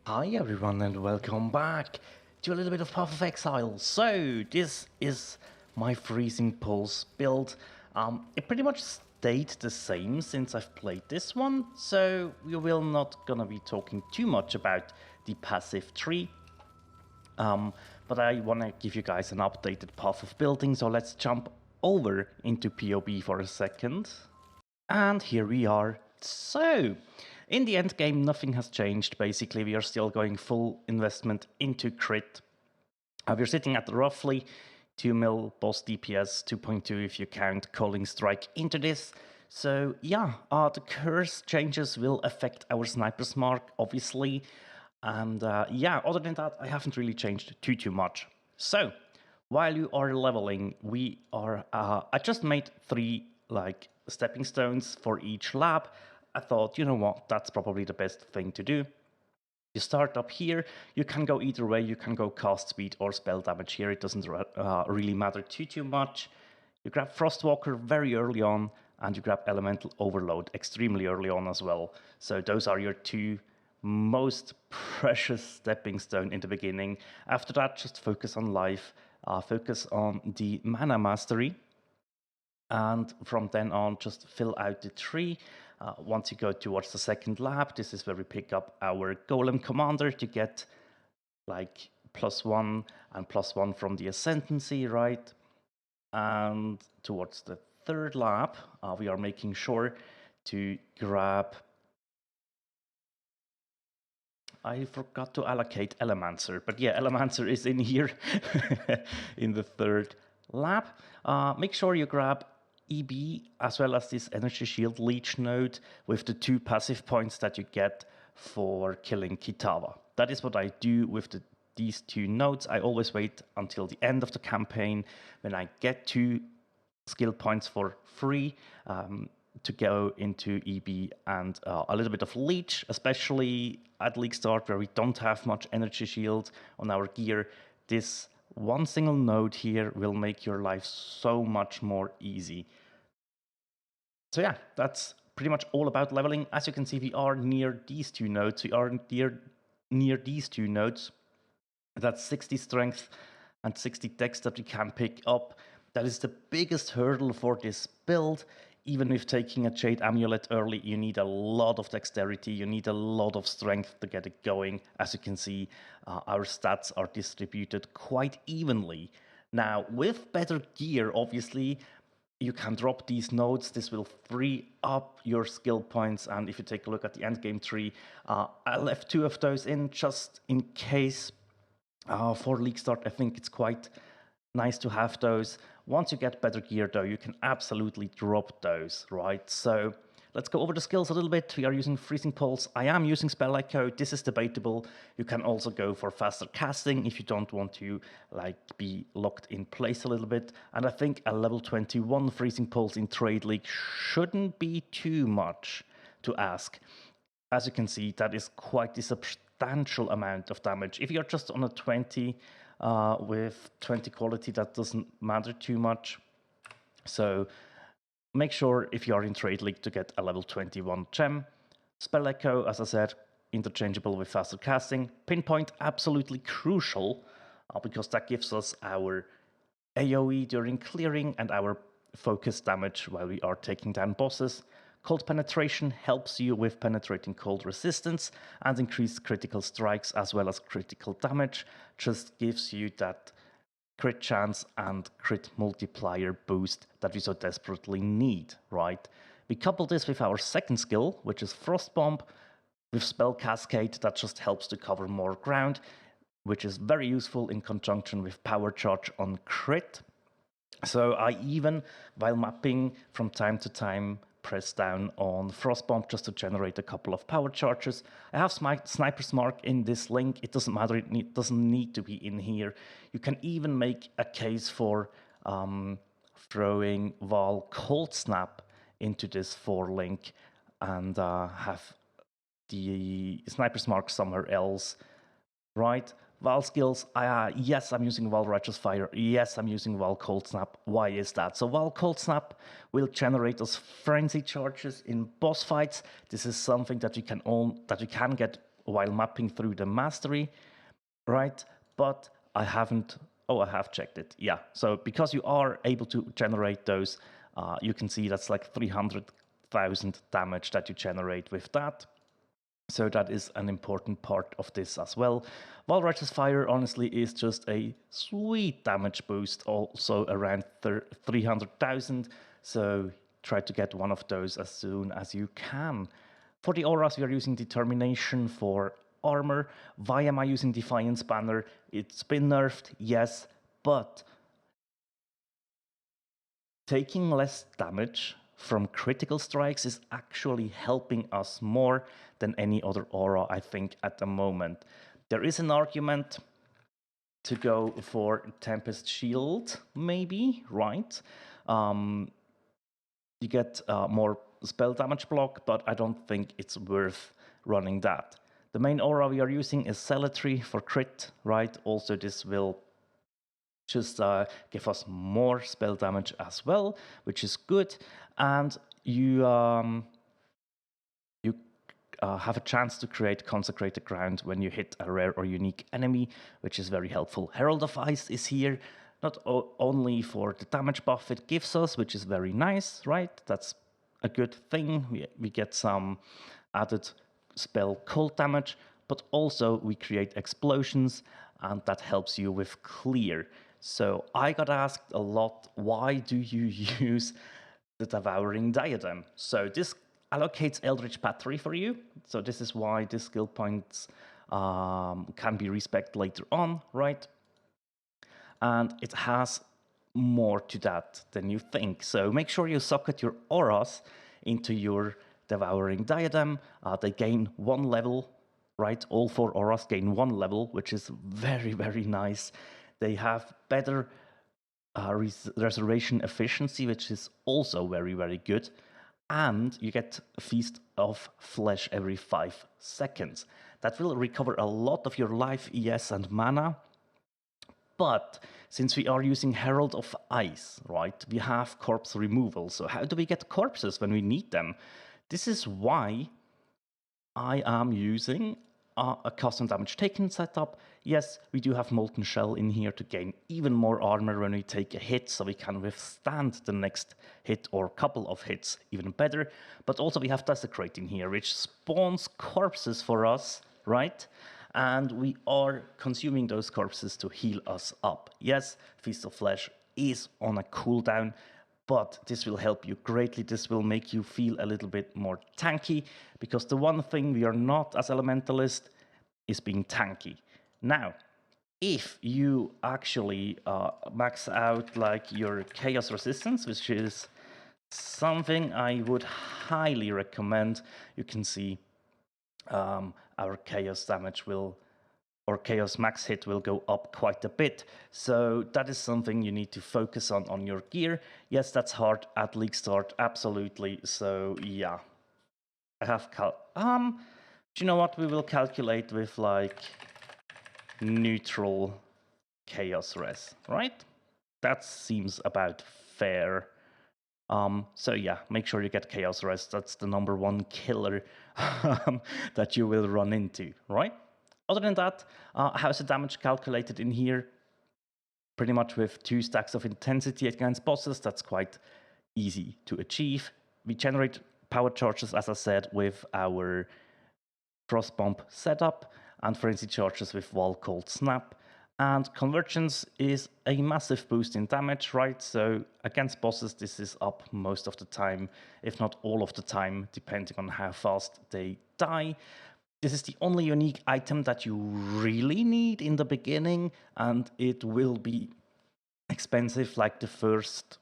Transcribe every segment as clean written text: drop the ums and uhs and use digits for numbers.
Hi everyone and welcome back to a little bit of Path of Exile. So this is my Freezing Pulse build. It pretty much stayed the same since I've played this one, so we will not gonna be talking too much about the passive tree. But I wanna give you guys an updated path of building, so let's jump over into PoE for a second. And here we are. So, in the end game, nothing has changed. Basically, we are still going full investment into crit. We're sitting at roughly 2 mil boss DPS, 2.2 if you count Calling Strike into this. So yeah, the curse changes will affect our Sniper's Mark, obviously. And yeah, other than that, I haven't really changed too much. So, while you are leveling, we are. I just made 3 stepping stones for each lab. I thought, you know what, that's probably the best thing to do. You start up here. You can go either way. You can go cast speed or spell damage here. It doesn't really matter too much. You grab Frostwalker very early on, and you grab Elemental Overload extremely early on as well. So those are your 2 most precious stepping stone in the beginning. After that, just focus on life, focus on the mana mastery, and from then on, just fill out the tree. Once you go towards the second lab, this is where we pick up our Golem Commander to get like +1 and +1 from the Ascendancy, right? And towards the third lab, we are making sure to grab... I forgot to allocate Elemancer, but yeah, Elemancer is in here in the third lab. Make sure you grab EB as well as this Energy Shield Leech node with the 2 passive points that you get for killing Kitava. That is what I do with these 2 nodes. I always wait until the end of the campaign when I get 2 skill points for free to go into EB and a little bit of Leech, especially at League Start where we don't have much Energy Shield on our gear. This one single node here will make your life so much more easy. So yeah, that's pretty much all about leveling. As you can see, we are near these 2 nodes. We are near these 2 nodes. That's 60 strength and 60 dex that we can pick up. That is the biggest hurdle for this build. Even with taking a Jade Amulet early, you need a lot of dexterity, you need a lot of strength to get it going. As you can see, our stats are distributed quite evenly. Now, with better gear, obviously, you can drop these nodes. This will free up your skill points. And if you take a look at the endgame tree, I left 2 of those in just in case. For League Start, I think it's quite nice to have those. Once you get better gear, though, you can absolutely drop those, right? So let's go over the skills a little bit. We are using Freezing Pulse. I am using Spell Echo. This is debatable. You can also go for faster casting if you don't want to be locked in place a little bit. And I think a level 21 Freezing Pulse in Trade League shouldn't be too much to ask. As you can see, that is quite a substantial amount of damage. If you're just on a 20 with 20 quality, that doesn't matter too much. So make sure if you are in Trade League to get a level 21 gem. Spell Echo, as I said, interchangeable with faster casting. Pinpoint, absolutely crucial because that gives us our AoE during clearing and our focus damage while we are taking down bosses. Cold Penetration helps you with penetrating cold resistance and increased critical strikes as well as critical damage. Just gives you that crit chance and crit multiplier boost that we so desperately need, right? We couple this with our second skill, which is Frost Bomb, with Spell Cascade that just helps to cover more ground, which is very useful in conjunction with Power Charge on crit. So I even, while mapping from time to time, press down on Frostbomb just to generate a couple of power charges. I have Sniper's Mark in this link. It doesn't matter, it doesn't need to be in here. You can even make a case for throwing Val Cold Snap into this 4 link and have the Sniper's Mark somewhere else, right? Val skills, yes, I'm using Val Righteous Fire. Yes, I'm using Val Cold Snap. Why is that? So Val Cold Snap will generate those frenzy charges in boss fights. This is something that you can get while mapping through the mastery, right? But I haven't, oh, I have checked it, yeah. So because you are able to generate those, you can see that's like 300,000 damage that you generate with that. So that is an important part of this as well. While Righteous Fire honestly is just a sweet damage boost, also around 300,000. So try to get one of those as soon as you can. For the auras, we are using Determination for armor. Why am I using Defiance Banner? It's been nerfed, yes, but taking less damage from critical strikes is actually helping us more than any other aura, I think, at the moment. There is an argument to go for Tempest Shield, maybe, right? You get more spell damage block, but I don't think it's worth running that. The main aura we are using is Cemetery for crit, right? Also, this will just give us more spell damage as well, which is good. And you have a chance to create Consecrated Ground when you hit a rare or unique enemy, which is very helpful. Herald of Ice is here, not only for the damage buff it gives us, which is very nice, right? That's a good thing. We get some added spell cold damage, but also we create explosions, and that helps you with clear. So I got asked a lot, why do you use the Devouring Diadem? So this allocates Eldritch Battery for you. So this is why the skill points can be respected later on, right? And it has more to that than you think. So make sure you socket your auras into your Devouring Diadem. They gain 1 level, right? All 4 auras gain 1 level, which is very, very nice. They have better resurrection efficiency, which is also very, very good. And you get a Feast of Flesh every 5 seconds. That will recover a lot of your life, ES, and mana. But since we are using Herald of Ice, right, we have corpse removal. So how do we get corpses when we need them? This is why I am using a custom damage taken setup. Yes, we do have Molten Shell in here to gain even more armor when we take a hit, so we can withstand the next hit or couple of hits even better. But also we have Desecrate in here, which spawns corpses for us, right? And we are consuming those corpses to heal us up. Yes, Feast of Flesh is on a cooldown, but this will help you greatly. This will make you feel a little bit more tanky, because the one thing we are not as Elementalist is being tanky. Now, if you actually max out like your Chaos Resistance, which is something I would highly recommend, you can see our Chaos damage will, or Chaos max hit will go up quite a bit. So that is something you need to focus on your gear. Yes, that's hard at league start, absolutely. So yeah, I have do you know what? We will calculate with like neutral Chaos res, right? That seems about fair. So yeah, make sure you get Chaos res. That's the #1 killer that you will run into, right? Other than that, how's the damage calculated in here? Pretty much with 2 stacks of intensity against bosses. That's quite easy to achieve. We generate power charges, as I said, with our Frostbomb setup, and frenzy charges with Wall Cold Snap. And Convergence is a massive boost in damage, right? So against bosses, this is up most of the time, if not all of the time, depending on how fast they die. This is the only unique item that you really need in the beginning, and it will be expensive like the first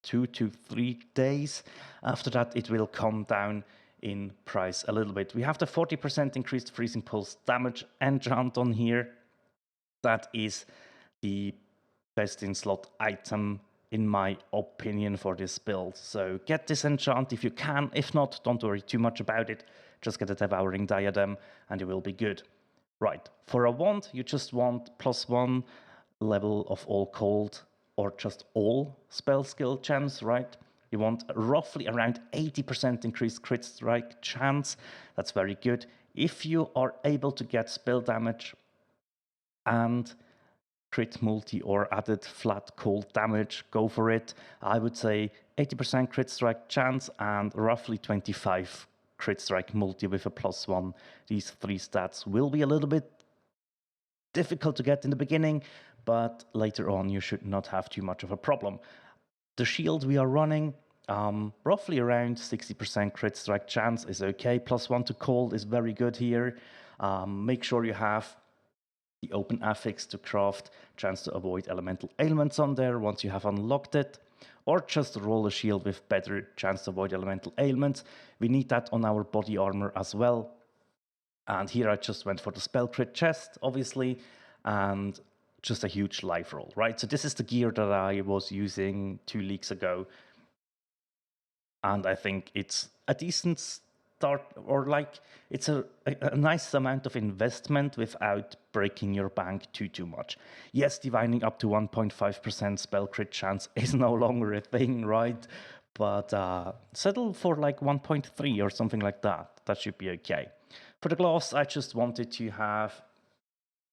2 to 3 days. After that, it will come down in price a little bit. We have the 40% increased Freezing Pulse damage enchant on here. That is the best in slot item in my opinion for this build. So get this enchant if you can. If not, don't worry too much about it. Just get a Devouring Diadem and you will be good. Right, for a wand, you just want +1 level of all cold or just all spell skill gems, right? You want roughly around 80% increased crit strike chance. That's very good. If you are able to get spell damage and crit multi or added flat cold damage, go for it. I would say 80% crit strike chance and roughly 25 crit strike multi with a +1. These three stats will be a little bit difficult to get in the beginning, but later on you should not have too much of a problem. The shield we are running, roughly around 60% crit strike chance is okay. +1 to cold is very good here. Make sure you have the open affix to craft chance to avoid elemental ailments on there once you have unlocked it, or just roll a shield with better chance to avoid elemental ailments. We need that on our body armor as well. And here I just went for the spell crit chest, obviously, and just a huge life roll, right? So this is the gear that I was using 2 leagues ago. And I think it's a decent start, or like it's a nice amount of investment without breaking your bank too much. Yes, divining up to 1.5% spell crit chance is no longer a thing, right? But settle for like 1.3 or something like that. That should be okay. For the gloves, I just wanted to have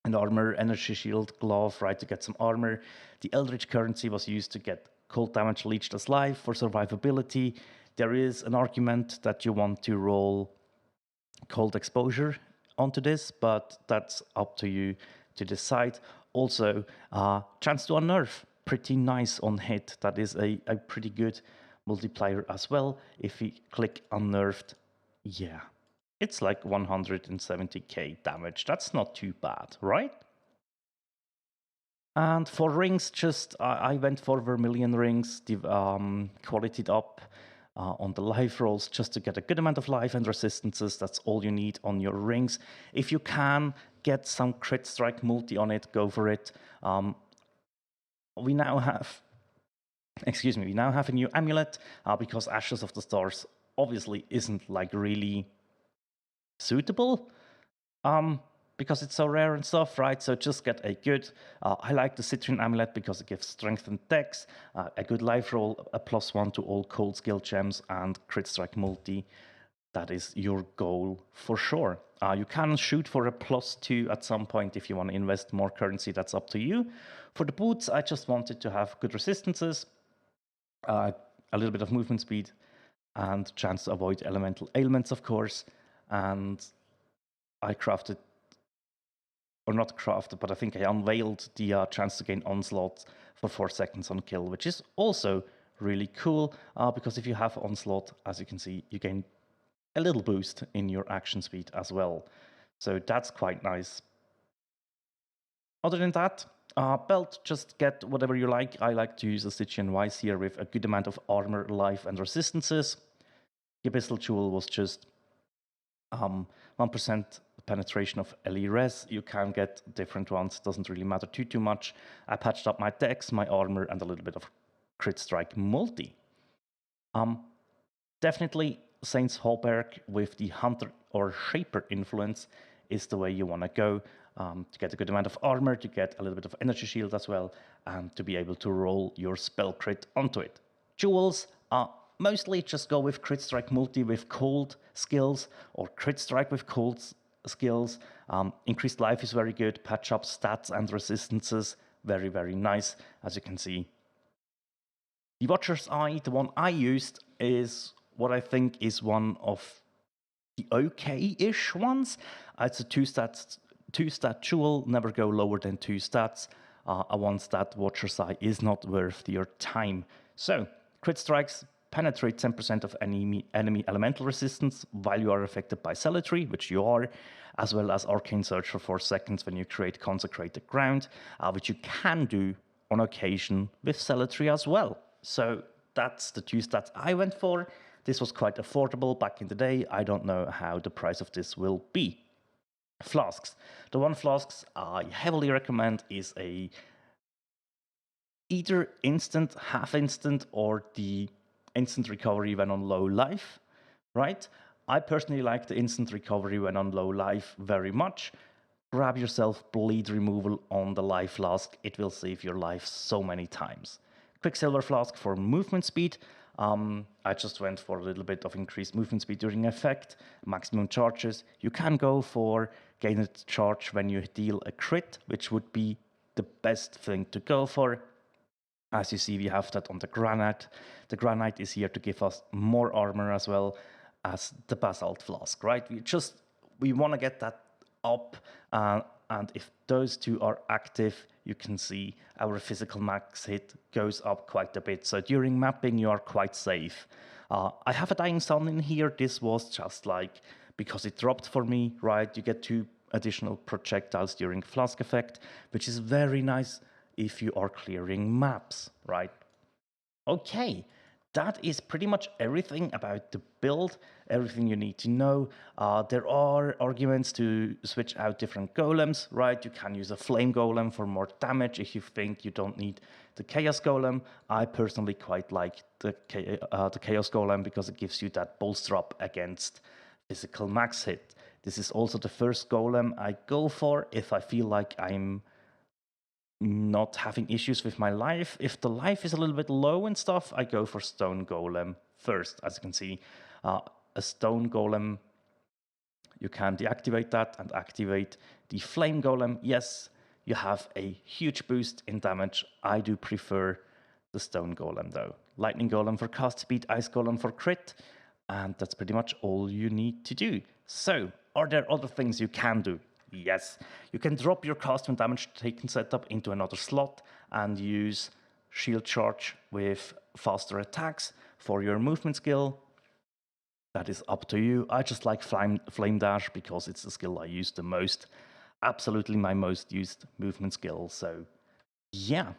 an armor energy shield glove, right, to get some armor. The Eldritch currency was used to get cold damage leached as life for survivability. There is an argument that you want to roll cold exposure onto this, but that's up to you to decide. Also, chance to unnerve, pretty nice on hit. That is a pretty good multiplier as well. If we click unnerved, yeah, it's like 170k damage. That's not too bad, right? And for rings, just I went for Vermilion rings, qualityed up on the life rolls just to get a good amount of life and resistances. That's all you need on your rings. If you can get some crit strike multi on it, go for it. We now have a new amulet because Ashes of the Stars obviously isn't like really suitable because it's so rare and stuff, right? So just get a good, I like the Citrine Amulet because it gives strength and dex, a good life roll, a +1 to all cold skill gems, and crit strike multi. That is your goal for sure. You can shoot for a +2 at some point if you want to invest more currency, that's up to you. For the boots, I just wanted to have good resistances, a little bit of movement speed, and chance to avoid elemental ailments, of course. And I crafted, or not crafted, but I think I unveiled the chance to gain Onslaught for 4 seconds on kill, which is also really cool, because if you have Onslaught, as you can see, you gain a little boost in your action speed as well. So that's quite nice. Other than that, belt, just get whatever you like. I like to use a Stygian Wise here with a good amount of armor, life, and resistances. The Abyssal Jewel was just 1% penetration of LE res. You can get different ones, doesn't really matter too much. I patched up my dex, my armor, and a little bit of crit strike multi. Definitely Saint's Hallberg with the Hunter or Shaper influence is the way you want to go, to get a good amount of armor, to get a little bit of energy shield as well, and to be able to roll your spell crit onto it. Jewels, mostly just go with crit strike multi with cold skills, or crit strike with cold skills. Increased life is very good, patch up stats and resistances, very nice, as you can see. The Watcher's Eye, the one I used, is what I think is one of the okay-ish ones. It's a 2-stat jewel, never go lower than 2 stats. A 1-stat Watcher's Eye is not worth your time. So, crit strikes penetrate 10% of enemy elemental resistance while you are affected by Zealotry, which you are, as well as Arcane Surge for 4 seconds when you create Consecrated Ground, which you can do on occasion with Zealotry as well. So that's the 2 stats I went for. This was quite affordable back in the day. I don't know how the price of this will be. Flasks. The one flasks I heavily recommend is either instant, half instant, or the instant recovery when on low life, right? I personally like the instant recovery when on low life very much. Grab yourself bleed removal on the life flask. It will save your life so many times. Quicksilver flask for movement speed. I just went for a little bit of increased movement speed during effect, maximum charges. You can go for gained charge when you deal a crit, which would be the best thing to go for. As you see, we have that on the granite. The granite is here to give us more armor as well as the basalt flask, right? We want to get that up, and if those two are active, you can see our physical max hit goes up quite a bit. So during mapping, you are quite safe. I have a Dying Sun in here. This was just like, because it dropped for me, right? You get 2 additional projectiles during flask effect, which is very nice if you are clearing maps, right? Okay, that is pretty much everything about the build, everything you need to know. There are arguments to switch out different golems, right? You can use a flame golem for more damage if you think you don't need the chaos golem. I personally quite like the chaos golem because it gives you that bolster up against physical max hit. This is also the first golem I go for if I feel like I'm not having issues with my life. If the life is a little bit low and stuff, I go for stone golem first. As you can see, a stone golem, you can deactivate that and activate the flame golem. Yes, you have a huge boost in damage. I do prefer the stone golem though. Lightning golem for cast speed, ice golem for crit, and that's pretty much all you need to do. So, are there other things you can do? Yes, you can drop your cast and damage taken setup into another slot and use shield charge with faster attacks for your movement skill. That is up to you. I just like flame dash because it's the skill I use the most. Absolutely my most used movement skill. So yeah,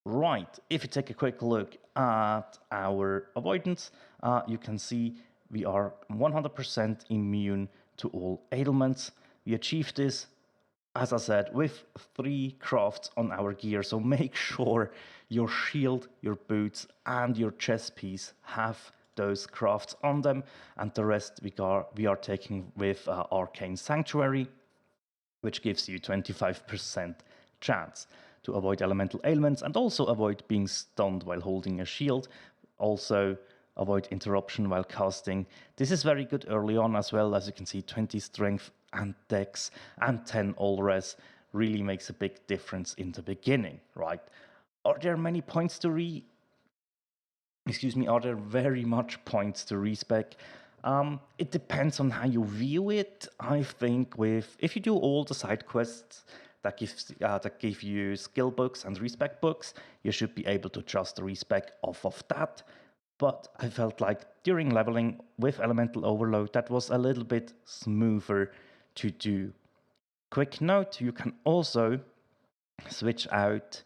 right. If you take a quick look at our avoidance, you can see we are 100% immune to all ailments. We achieved this, as I said, with 3 crafts on our gear. So make sure your shield, your boots, and your chest piece have those crafts on them. And the rest we are taking with Arcane Sanctuary, which gives you 25% chance to avoid elemental ailments and also avoid being stunned while holding a shield. Also, avoid interruption while casting. This is very good early on as well. As you can see, 20 strength and dex and 10 all res really makes a big difference in the beginning, right? Are there many points to are there very much points to respec? It depends on how you view it. I think if you do all the side quests that give you skill books and respec books, you should be able to just respec off of that. But I felt like during leveling with Elemental Overload, that was a little bit smoother to do. Quick note, you can also switch out,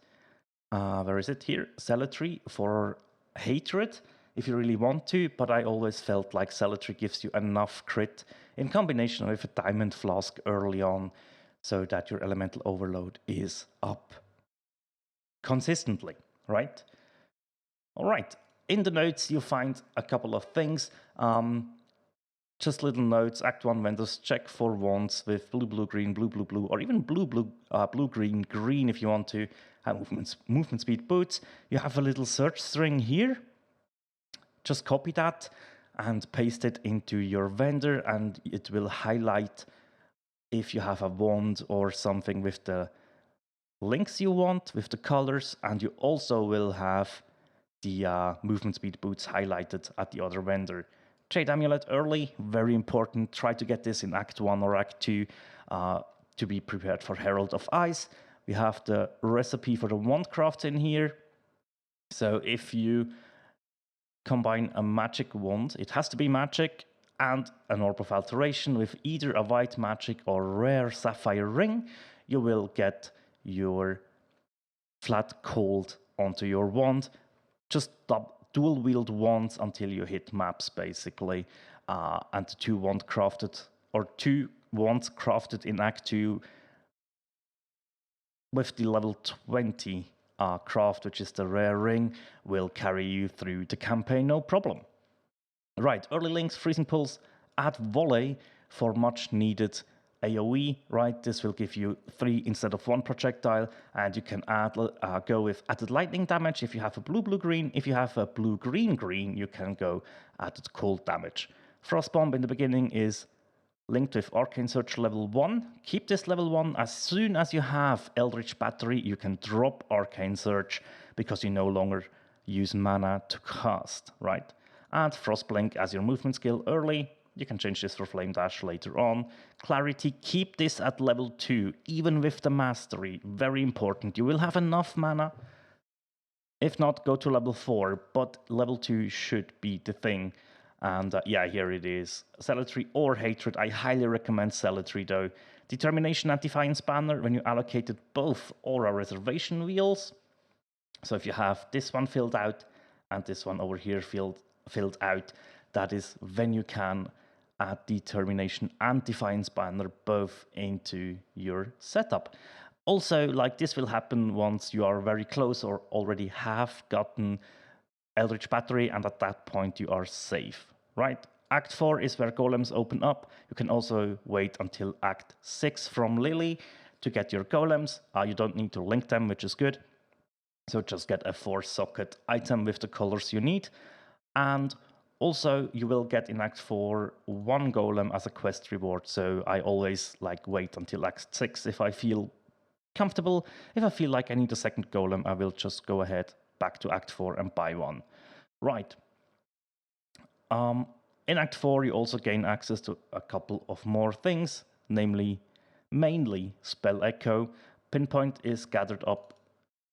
where is it here? Zealotry for Hatred, if you really want to, but I always felt like Zealotry gives you enough crit in combination with a Diamond Flask early on, so that your Elemental Overload is up consistently, right? All right. In the notes, you'll find a couple of things. Just little notes. Act 1 vendors check for wands with blue, blue, green, blue, blue, blue, or even blue, blue, blue, green, green if you want to have movement speed boots. You have a little search string here. Just copy that and paste it into your vendor, and it will highlight if you have a wand or something with the links you want, with the colors, and you also will have the movement speed boots highlighted at the other vendor. Jade Amulet early, very important. Try to get this in Act 1 or Act 2 to be prepared for Herald of Ice. We have the recipe for the wand craft in here. So if you combine a magic wand, it has to be magic, and an Orb of Alteration with either a white magic or rare sapphire ring, you will get your flat cold onto your wand. Just dual wield wands until you hit maps, basically. And two wands crafted in Act 2 with the level 20 craft, which is the rare ring, will carry you through the campaign, no problem. Right, early links, Freezing Pulse, add Volley for much needed AoE, right? This will give you 3 instead of 1 projectile, and you can go with added lightning damage if you have a blue-blue-green. If you have a blue-green-green, you can go added cold damage. Frost Bomb in the beginning is linked with Arcane Surge level 1. Keep this level 1. As soon as you have Eldritch Battery, you can drop Arcane Surge because you no longer use mana to cast, right? Add Frostblink as your movement skill early. You can change this for Flame Dash later on. Clarity, keep this at level 2, even with the Mastery. Very important. You will have enough mana. If not, go to level 4, but level 2 should be the thing. And yeah, here it is. Zealotry or Hatred. I highly recommend Zealotry though. Determination and Defiance banner when you allocated both Aura Reservation Wheels. So if you have this one filled out and this one over here filled out, that is when you can add Determination and Defiance banner both into your setup. Also, like this will happen once you are very close or already have gotten Eldritch Battery, and at that point you are safe, right? Act 4 is where golems open up. You can also wait until Act 6 from Lily to get your golems. You don't need to link them, which is good. So just get a 4-socket item with the colors you need. And also you will get in Act 4 1 golem as a quest reward. So I always wait until Act 6 if I feel comfortable. If I feel like I need a second golem, I will just go ahead back to Act 4 and buy one. Right. In Act 4, you also gain access to a couple of more things, namely, mainly Spell Echo. Pinpoint is gathered up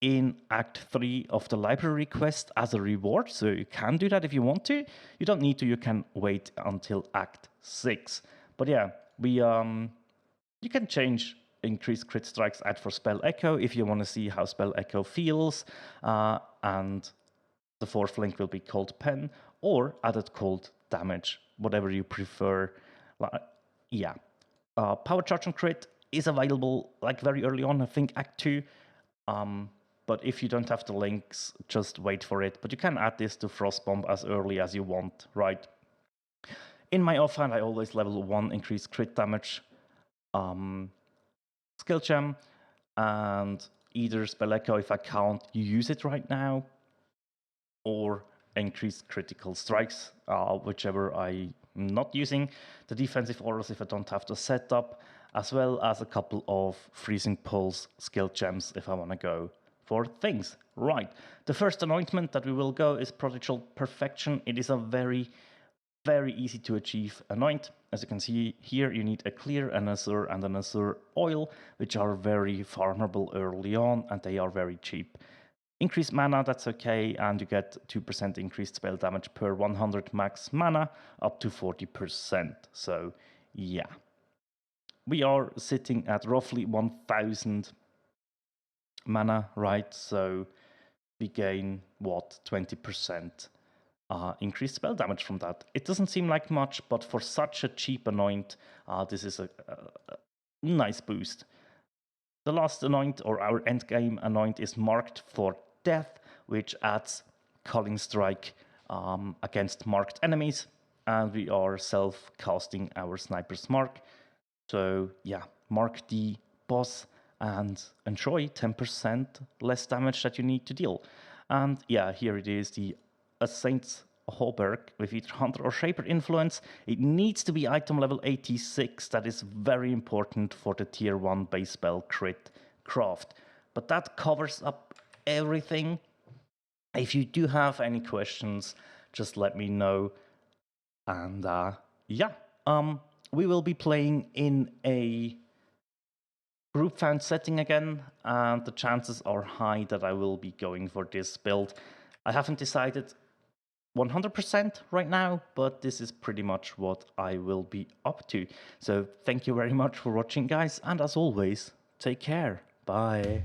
in Act 3 of the library quest as a reward, so you can do that if you want to. You don't need to, you can wait until Act 6. But yeah, you can change increased crit strikes add for Spell Echo if you want to see how Spell Echo feels, and the 4th link will be Cold Pen or added cold damage, whatever you prefer. Yeah, Power Charge and Crit is available very early on, I think Act 2. But if you don't have the links, just wait for it. But you can add this to Frost Bomb as early as you want, right? In my offhand, I always level 1 increased crit damage skill gem, and either Spell Echo if I can't use it right now, or increased critical strikes, whichever I'm not using. The defensive auras if I don't have the setup, as well as a couple of Freezing Pulse skill gems if I want to go for things. Right, the first anointment that we will go is Prodigal Perfection. It is a very easy to achieve anoint. As you can see here, you need a clear, an azure, and an azure oil, which are very farmable early on, and they are very cheap. Increased mana, that's okay, and you get 2% increased spell damage per 100 max mana, up to 40%. So yeah, we are sitting at roughly 1000 mana, right? So we gain, what, 20% increased spell damage from that. It doesn't seem like much, but for such a cheap anoint, this is a nice boost. The last anoint, or our endgame anoint, is Marked for Death, which adds Culling Strike against marked enemies, and we are self-casting our Sniper's Mark. So yeah, mark the boss and enjoy 10% less damage that you need to deal. And yeah, here it is, the Saint's Hauberk with either Hunter or Shaper influence. It needs to be item level 86. That is very important for the tier 1 base spell crit craft. But that covers up everything. If you do have any questions, just let me know. And yeah, we will be playing in a Groupfound setting again, and the chances are high that I will be going for this build. I haven't decided 100% right now, but this is pretty much what I will be up to. So thank you very much for watching, guys, and as always, take care. Bye.